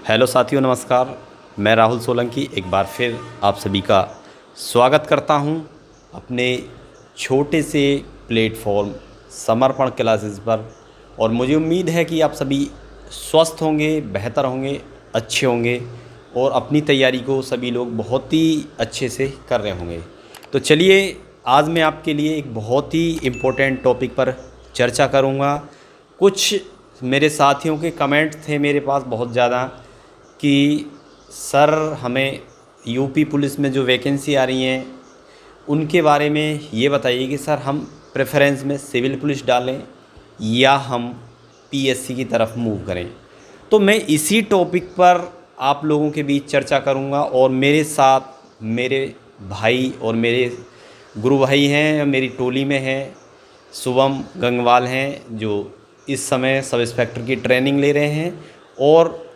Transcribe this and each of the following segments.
Hello साथियों, नमस्कार। मैं राहुल सोलंकी एक बार फिर आप सभी का स्वागत करता हूं अपने छोटे से प्लेटफॉर्म समर्पण क्लासेस पर। और मुझे उम्मीद है कि आप सभी स्वस्थ होंगे, बेहतर होंगे, अच्छे होंगे और अपनी तैयारी को सभी लोग बहुत ही अच्छे से कर रहे होंगे। तो चलिए, आज मैं आपके लिए एक बहुत ही इम्पोर्टेंट टॉपिक पर चर्चा करूंगा। कुछ मेरे साथियों के कमेंट थे मेरे पास बहुत ज़्यादा कि सर हमें यूपी पुलिस में जो वैकेंसी आ रही हैं उनके बारे में ये बताइए कि सर हम प्रेफरेंस में सिविल पुलिस डालें या हम पीएससी की तरफ मूव करें। तो मैं इसी टॉपिक पर आप लोगों के बीच चर्चा करूंगा और मेरे साथ मेरे भाई और मेरे गुरु भाई हैं, मेरी टोली में हैं शुभम गंगवाल हैं जो इस समय सब इंस्पेक्टर की ट्रेनिंग ले रहे हैं और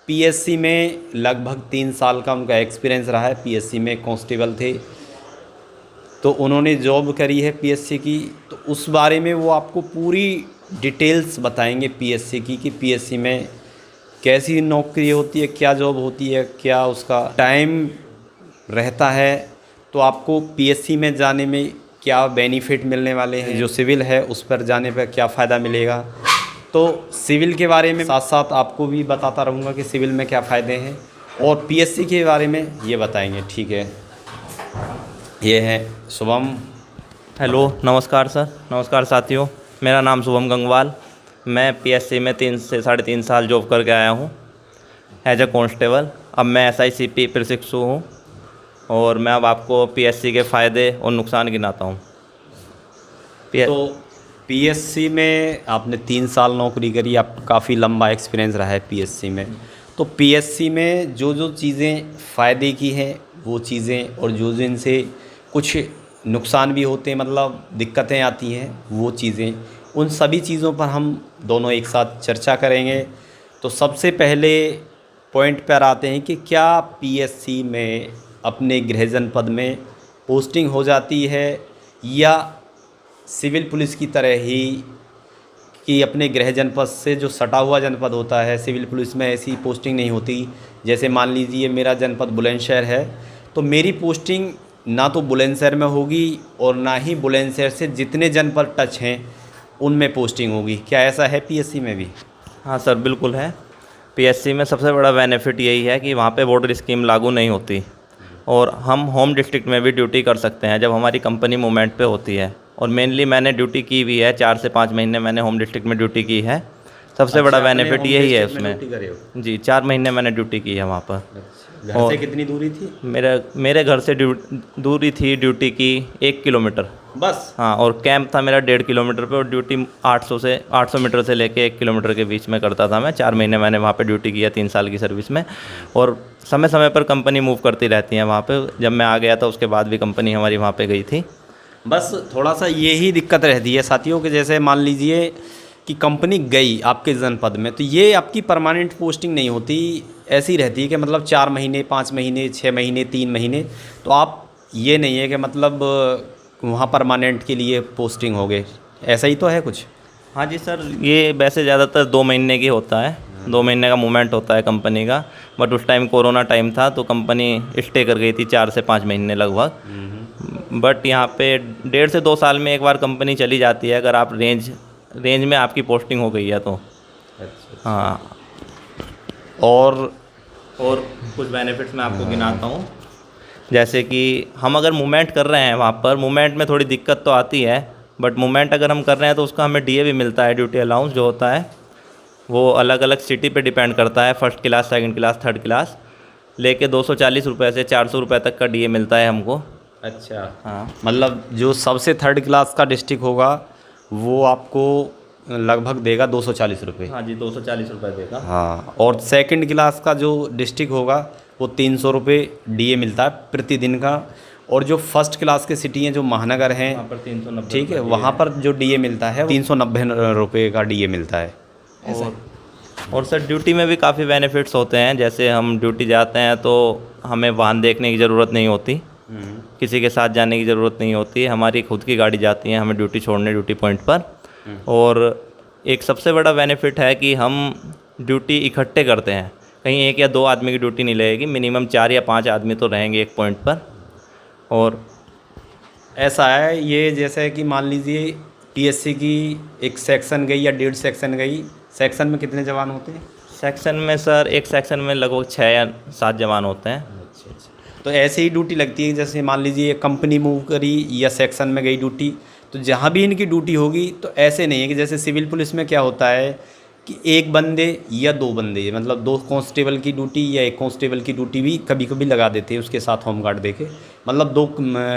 पीएससी में लगभग 3 साल का उनका एक्सपीरियंस रहा है। पीएससी में कांस्टेबल थे तो उन्होंने जॉब करी है पीएससी की, तो उस बारे में वो आपको पूरी डिटेल्स बताएंगे पीएससी की कि पीएससी में कैसी नौकरी होती है, क्या जॉब होती है, क्या उसका टाइम रहता है, तो आपको पीएससी में जाने में क्या बेनिफिट मिलने वाले हैं, जो सिविल है उस पर जाने पर क्या फ़ायदा मिलेगा। तो सिविल के बारे में साथ साथ आपको भी बताता रहूँगा कि सिविल में क्या फ़ायदे हैं और पीएससी के बारे में ये बताएंगे। ठीक है, ये है शुभम। हेलो, नमस्कार सर। नमस्कार साथियों, मेरा नाम शुभम गंगवाल। मैं पीएससी में 3 से 3.5 साल जॉब करके आया हूँ एज ए कांस्टेबल। अब मैं SICP प्रशिक्षु हूँ और मैं अब आपको पीएससी के फ़ायदे और नुकसान गिनाता हूँ। तो पीएससी में आपने 3 साल नौकरी करी, आपका काफ़ी लंबा एक्सपीरियंस रहा है पीएससी में। तो पीएससी में जो जो चीज़ें फ़ायदे की हैं वो चीज़ें और जो जिनसे कुछ नुकसान भी होते हैं, मतलब दिक्कतें आती हैं वो चीज़ें, उन सभी चीज़ों पर हम दोनों एक साथ चर्चा करेंगे। तो सबसे पहले पॉइंट पर आते हैं कि क्या पीएससी में अपने गृह जनपद में पोस्टिंग हो जाती है या सिविल पुलिस की तरह ही कि अपने गृह जनपद से जो सटा हुआ जनपद होता है, सिविल पुलिस में ऐसी पोस्टिंग नहीं होती। जैसे मान लीजिए मेरा जनपद बुलंदशहर है तो मेरी पोस्टिंग ना तो बुलंदशहर में होगी और ना ही बुलंदशहर से जितने जनपद टच हैं उनमें पोस्टिंग होगी। क्या ऐसा है पीएससी में भी? हाँ सर, बिल्कुल है। पीएससी में सबसे बड़ा बेनिफिट यही है कि वहाँ पे बॉर्डर स्कीम लागू नहीं होती और हम होम डिस्ट्रिक्ट में भी ड्यूटी कर सकते हैं जब हमारी कंपनी मूवमेंट पे होती है। और मेनली मैंने ड्यूटी की भी है, 4 से 5 महीने मैंने होम डिस्ट्रिक्ट में ड्यूटी की है। सबसे बड़ा बेनिफिट यही है उसमें। जी, 4 महीने मैंने ड्यूटी की है वहाँ पर। घर से कितनी दूरी थी? मेरे घर से दूरी थी ड्यूटी की 1 किलोमीटर बस। हाँ, और कैंप था मेरा 1.5 किलोमीटर पे और ड्यूटी 800 मीटर से लेके 1 किलोमीटर के बीच में करता था मैं। 4 महीने मैंने वहाँ पे ड्यूटी किया 3 साल की सर्विस में। और समय समय पर कंपनी मूव करती रहती है वहाँ पे। जब मैं आ गया था उसके बाद भी कंपनी हमारी वहाँ पे गई थी। बस थोड़ा सा यही दिक्कत रहती है साथियों के, जैसे मान लीजिए कि कंपनी गई आपके जनपद में तो ये आपकी परमानेंट पोस्टिंग नहीं होती, ऐसी रहती है कि मतलब 4 महीने, 5 महीने, 6 महीने, 3 महीने। तो आप ये नहीं है कि मतलब वहाँ परमानेंट के लिए पोस्टिंग हो गए, ऐसा ही तो है कुछ? हाँ जी सर, ये वैसे ज़्यादातर 2 महीने की होता है। 2 महीने का मूवमेंट होता है कंपनी का। बट उस टाइम कोरोना टाइम था तो कंपनी स्टे कर गई थी 4 से 5 महीने लगभग। बट यहाँ पे 1.5 से 2 साल में एक बार कंपनी चली जाती है अगर आप रेंज में आपकी पोस्टिंग हो गई है तो। अच्छा। हाँ, और कुछ बेनिफिट्स मैं आपको गिनाता हूँ। जैसे कि हम अगर मूवमेंट कर रहे हैं वहाँ पर, मूवमेंट में थोड़ी दिक्कत तो आती है बट मूवमेंट अगर हम कर रहे हैं तो उसका हमें DA भी मिलता है। ड्यूटी अलाउंस जो होता है वो अलग अलग सिटी पे डिपेंड करता है। 1st class, 2nd class, 3rd class लेके 240 रुपये से 400 रुपये तक का DA मिलता है हमको। अच्छा, हाँ, मतलब जो सबसे 3rd क्लास का डिस्ट्रिक्ट होगा वो आपको लगभग देगा 240 रुपये। हाँ जी, 240 रुपये देगा। हाँ, और 2nd क्लास का जो डिस्ट्रिक्ट होगा वो 300 रुपये DA मिलता है प्रतिदिन का। और जो 1st क्लास के सिटी हैं, जो महानगर हैं, वहाँ पर 390। ठीक है, वहाँ पर जो DA मिलता है 390 रुपये का DA मिलता है। और सर ड्यूटी में भी काफ़ी बेनिफिट्स होते हैं। जैसे हम ड्यूटी जाते हैं तो हमें वाहन देखने की ज़रूरत नहीं होती, किसी के साथ जाने की ज़रूरत नहीं होती। हमारी खुद की गाड़ी जाती है हमें ड्यूटी छोड़ने ड्यूटी पॉइंट पर। और एक सबसे बड़ा बेनिफिट है कि हम ड्यूटी इकट्ठे करते हैं। कहीं 1 या 2 आदमी की ड्यूटी नहीं लगेगी, मिनिमम 4 या 5 आदमी तो रहेंगे एक पॉइंट पर। और ऐसा है ये, जैसे कि मान लीजिए पीएससी की एक सेक्शन गई या 1.5 सेक्शन गई, सेक्शन में कितने जवान होते हैं? सेक्शन में सर, एक सेक्शन में लगभग 6 या 7 जवान होते हैं। अच्छा अच्छा। तो ऐसे ही ड्यूटी लगती है, जैसे मान लीजिए कंपनी मूव करी या सेक्शन में गई ड्यूटी, तो जहाँ भी इनकी ड्यूटी होगी, तो ऐसे नहीं है कि जैसे सिविल पुलिस में क्या होता है कि एक बंदे या 2 बंदे, मतलब 2 कांस्टेबल की ड्यूटी या 1 कांस्टेबल की ड्यूटी भी कभी कभी लगा देते हैं उसके साथ होमगार्ड देके, मतलब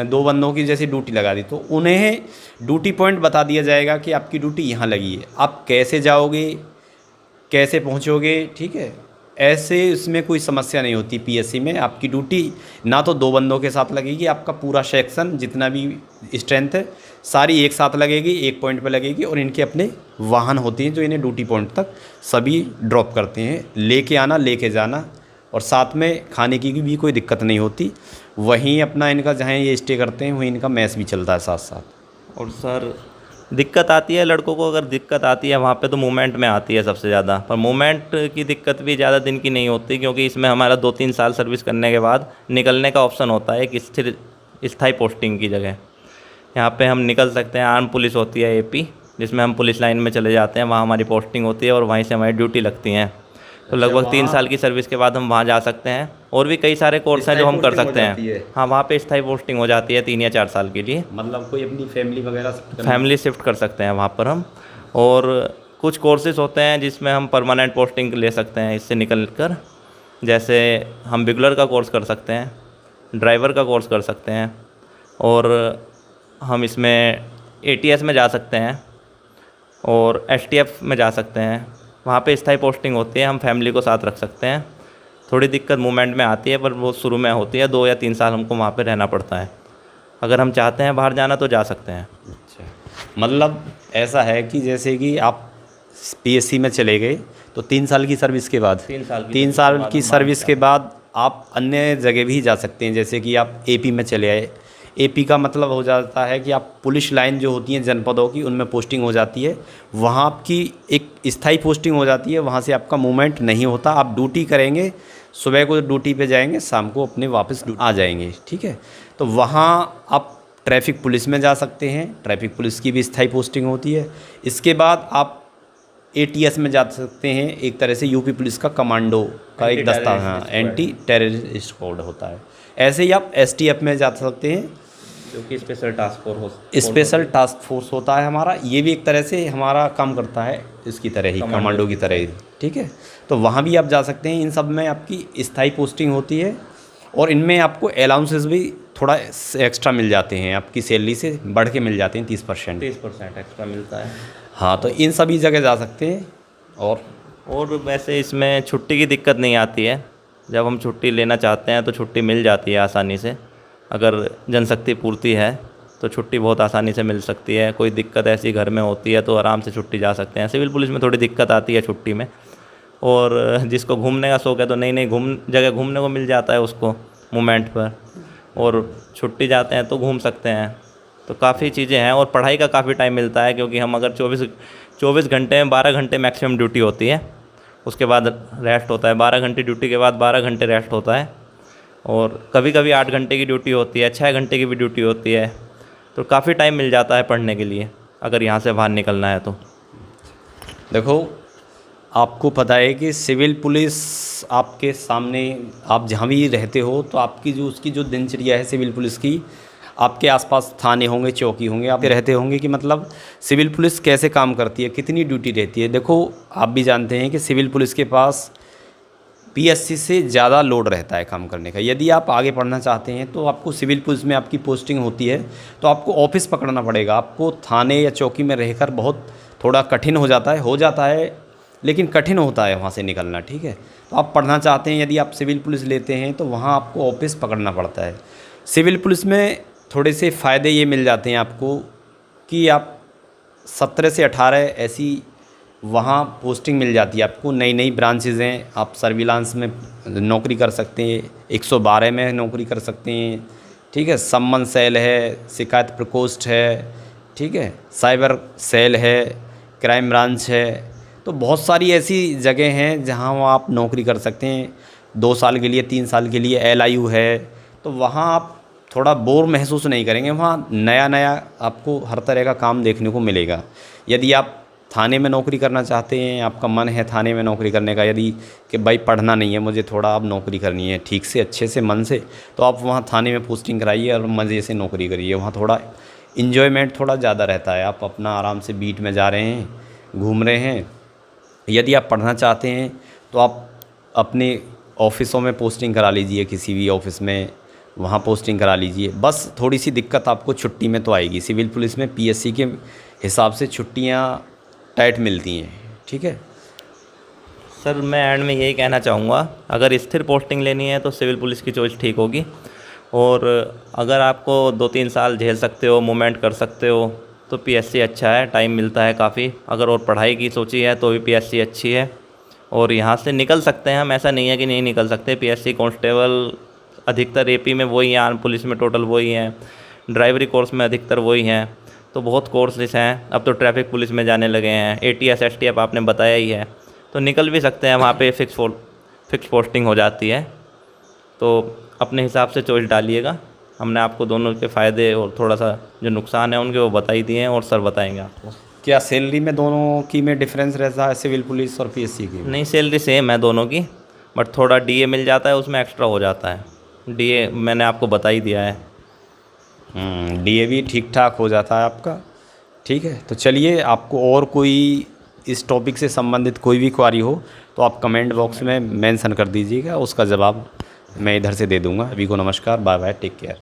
दो बंदों की जैसे ड्यूटी लगा दी, तो उन्हें ड्यूटी पॉइंट बता दिया जाएगा कि आपकी ड्यूटी यहाँ लगी है, आप कैसे जाओगे, कैसे पहुँचोगे, ठीक है। ऐसे इसमें कोई समस्या नहीं होती पीएससी में। आपकी ड्यूटी ना तो 2 बंदों के साथ लगेगी, आपका पूरा सेक्शन जितना भी स्ट्रेंथ है सारी एक साथ लगेगी, एक पॉइंट पे लगेगी, और इनके अपने वाहन होते हैं जो इन्हें ड्यूटी पॉइंट तक सभी ड्रॉप करते हैं, लेके आना लेके जाना, और साथ में खाने की भी कोई दिक्कत नहीं होती। वहीं अपना इनका जहाँ ये स्टे करते हैं वहीं इनका मैस भी चलता है साथ साथ। और सर दिक्कत आती है लड़कों को, अगर दिक्कत आती है वहाँ पे तो मूवमेंट में आती है सबसे ज़्यादा, पर मूवमेंट की दिक्कत भी ज़्यादा दिन की नहीं होती, क्योंकि इसमें हमारा 2-3 साल सर्विस करने के बाद निकलने का ऑप्शन होता है, एक स्थिर स्थायी पोस्टिंग की जगह। यहाँ पे हम निकल सकते हैं। आर्म पुलिस होती है एपी, जिसमें हम पुलिस लाइन में चले जाते हैं, वहाँ हमारी पोस्टिंग होती है और वहीं से हमारी ड्यूटी लगती हैं। तो लगभग 3 साल की सर्विस के बाद हम वहाँ जा सकते हैं। और भी कई सारे कोर्स हैं जो हम कर सकते हैं। हाँ, वहाँ पे स्थायी पोस्टिंग हो जाती है 3 या 4 साल के लिए। मतलब कोई अपनी फैमिली वगैरह फैमिली शिफ्ट कर सकते हैं वहाँ पर हम। और कुछ कोर्सेज होते हैं जिसमें हम परमानेंट पोस्टिंग ले सकते हैं इससे निकल कर, जैसे हम बिगलर का कोर्स कर सकते हैं, ड्राइवर का कोर्स कर सकते हैं, और हम इसमें ATS में जा सकते हैं और STF में जा सकते हैं। वहाँ पे स्थायी पोस्टिंग होती है, हम फैमिली को साथ रख सकते हैं। थोड़ी दिक्कत मूवमेंट में आती है, पर वो शुरू में होती है, 2 या 3 साल हमको वहाँ पे रहना पड़ता है। अगर हम चाहते हैं बाहर जाना तो जा सकते हैं। अच्छा, मतलब ऐसा है कि जैसे कि आप पीएससी में चले गए तो 3 साल की सर्विस के बाद 3 साल की सर्विस के बाद आप अन्य जगह भी जा सकते हैं, जैसे कि आप एपी में चले आए। एपी का मतलब हो जाता है कि आप पुलिस लाइन जो होती हैं जनपदों की, उनमें पोस्टिंग हो जाती है, वहाँ आपकी एक स्थायी पोस्टिंग हो जाती है, वहाँ से आपका मूवमेंट नहीं होता। आप ड्यूटी करेंगे, सुबह को ड्यूटी पे जाएंगे, शाम को अपने वापस आ जाएंगे, ठीक है। तो वहाँ आप ट्रैफिक पुलिस में जा सकते हैं, ट्रैफिक पुलिस की भी स्थायी पोस्टिंग होती है। इसके बाद आप ATS में जा सकते हैं, एक तरह से यूपी पुलिस का कमांडो का एक दस्ता, हाँ, एंटी टेररिस्ट कोड होता है। ऐसे ही आप STF में जा सकते हैं, जो कि स्पेशल टास्क फोर्स होता है हमारा। ये भी एक तरह से हमारा काम करता है इसकी तरह ही, कमांडो की तरह ही, ठीक है। तो वहाँ भी आप जा सकते हैं। इन सब में आपकी स्थायी पोस्टिंग होती है, और इनमें आपको अलाउंसेस भी थोड़ा एक्स्ट्रा मिल जाते हैं, आपकी सैलरी से बढ़ के मिल जाते हैं 30% एक्स्ट्रा मिलता है। हाँ, तो इन सभी जगह जा सकते हैं। और वैसे इसमें छुट्टी की दिक्कत नहीं आती है। जब हम छुट्टी लेना चाहते हैं तो छुट्टी मिल जाती है आसानी से। अगर जनशक्ति पूर्ति है तो छुट्टी बहुत आसानी से मिल सकती है। कोई दिक्कत ऐसी घर में होती है तो आराम से छुट्टी जा सकते हैं। सिविल पुलिस में थोड़ी दिक्कत आती है छुट्टी में, और जिसको घूमने का शौक़ है तो नई जगह घूमने को मिल जाता है उसको मूवमेंट पर, और छुट्टी जाते हैं तो घूम सकते हैं। तो काफ़ी चीज़ें हैं, और पढ़ाई का काफ़ी टाइम मिलता है, क्योंकि हम अगर 24 घंटे में 12 घंटे मैक्सिमम ड्यूटी होती है, उसके बाद रेस्ट होता है। 12 घंटे ड्यूटी के बाद 12 घंटे रेस्ट होता है, और कभी कभी 8 घंटे की ड्यूटी होती है, 6 घंटे की भी ड्यूटी होती है। तो काफ़ी टाइम मिल जाता है पढ़ने के लिए, अगर यहाँ से बाहर निकलना है तो। देखो, आपको पता है कि सिविल पुलिस आपके सामने, आप जहाँ भी रहते हो तो आपकी उसकी जो दिनचर्या है सिविल पुलिस की, आपके आसपास थाने होंगे, चौकी होंगे, आप रहते होंगे कि मतलब सिविल पुलिस कैसे काम करती है, कितनी ड्यूटी रहती है। देखो, आप भी जानते हैं कि सिविल पुलिस के पास पीएससी से ज़्यादा लोड रहता है काम करने का। यदि आप आगे पढ़ना चाहते हैं तो आपको सिविल पुलिस में आपकी पोस्टिंग होती है, तो आपको ऑफिस पकड़ना पड़ेगा। आपको थाने या चौकी में रहकर बहुत थोड़ा कठिन हो जाता है, लेकिन कठिन होता है वहाँ से निकलना, ठीक है। तो आप पढ़ना चाहते हैं, यदि आप सिविल पुलिस लेते हैं तो वहाँ आपको ऑफिस पकड़ना पड़ता है। सिविल पुलिस में थोड़े से फ़ायदे ये मिल जाते हैं आपको कि आप 17 से 18 ऐसी वहाँ पोस्टिंग मिल जाती है आपको। नई ब्रांचेज़ हैं, आप सर्विलांस में नौकरी कर सकते हैं, 112 में नौकरी कर सकते हैं, ठीक है। सम्मन सेल है, शिकायत प्रकोष्ठ है, ठीक है, साइबर सेल है, क्राइम ब्रांच है। तो तो बहुत सारी ऐसी जगह हैं जहाँ आप नौकरी कर सकते हैं 2 साल के लिए, 3 साल के लिए। LIU है, तो वहाँ आप थोड़ा बोर महसूस नहीं करेंगे। वहाँ नया नया आपको हर तरह का काम देखने को मिलेगा। यदि आप थाने में नौकरी करना चाहते हैं, आपका मन है थाने में नौकरी करने का, यदि कि भाई पढ़ना नहीं है मुझे, थोड़ा अब नौकरी करनी है ठीक से, अच्छे से, मन से, तो आप वहाँ थाने में पोस्टिंग कराइए और मज़े से नौकरी करिए। वहाँ थोड़ा इन्जॉयमेंट थोड़ा ज़्यादा रहता है। आप अपना आराम से बीट में जा रहे हैं, घूम रहे हैं। यदि आप पढ़ना चाहते हैं तो आप अपने ऑफ़िसों में पोस्टिंग करा लीजिए, किसी भी ऑफ़िस में वहाँ पोस्टिंग करा लीजिए। बस थोड़ी सी दिक्कत आपको छुट्टी में तो आएगी। सिविल पुलिस में PSC के हिसाब से छुट्टियाँ टाइट मिलती हैं, ठीक है। सर मैं एंड में यही कहना चाहूँगा, अगर स्थिर पोस्टिंग लेनी है तो सिविल पुलिस की चॉइस ठीक होगी। और अगर आपको 2-3 साल झेल सकते हो, मूवमेंट कर सकते हो, तो PSC अच्छा है, टाइम मिलता है काफ़ी। अगर और पढ़ाई की सोची है तो भी PSC अच्छी है, और यहाँ से निकल सकते हैं हम, ऐसा नहीं है कि नहीं निकल सकते। PSC कांस्टेबल अधिकतर AP में वही हैं, आर्म पुलिस में टोटल वही हैं, ड्राइवरी कोर्स में अधिकतर वही हैं, तो बहुत कोर्सेज हैं। अब तो ट्रैफिक पुलिस में जाने लगे हैं, ATS STF आपने बताया ही है, तो निकल भी सकते हैं। वहाँ पे फिक्स पोस्टिंग हो जाती है, तो अपने हिसाब से चॉइस डालिएगा। हमने आपको दोनों के फ़ायदे और थोड़ा सा जो नुकसान है उनके वो बता ही दिए हैं, और सर बताएंगे आपको। क्या सैलरी में दोनों की में डिफरेंस रहता है, सिविल पुलिस और PSC की? नहीं, सैलरी सेम है दोनों की, बट थोड़ा DA मिल जाता है, उसमें एक्स्ट्रा हो जाता है। DA मैंने आपको बता ही दिया है। DA भी ठीक ठाक हो जाता है आपका, ठीक है। तो चलिए, आपको और कोई इस टॉपिक से संबंधित कोई भी क्वारी हो तो आप कमेंट बॉक्स में मेंशन कर दीजिएगा, उसका जवाब मैं इधर से दे दूँगा। अभी को नमस्कार, बाय बाय, टेक केयर।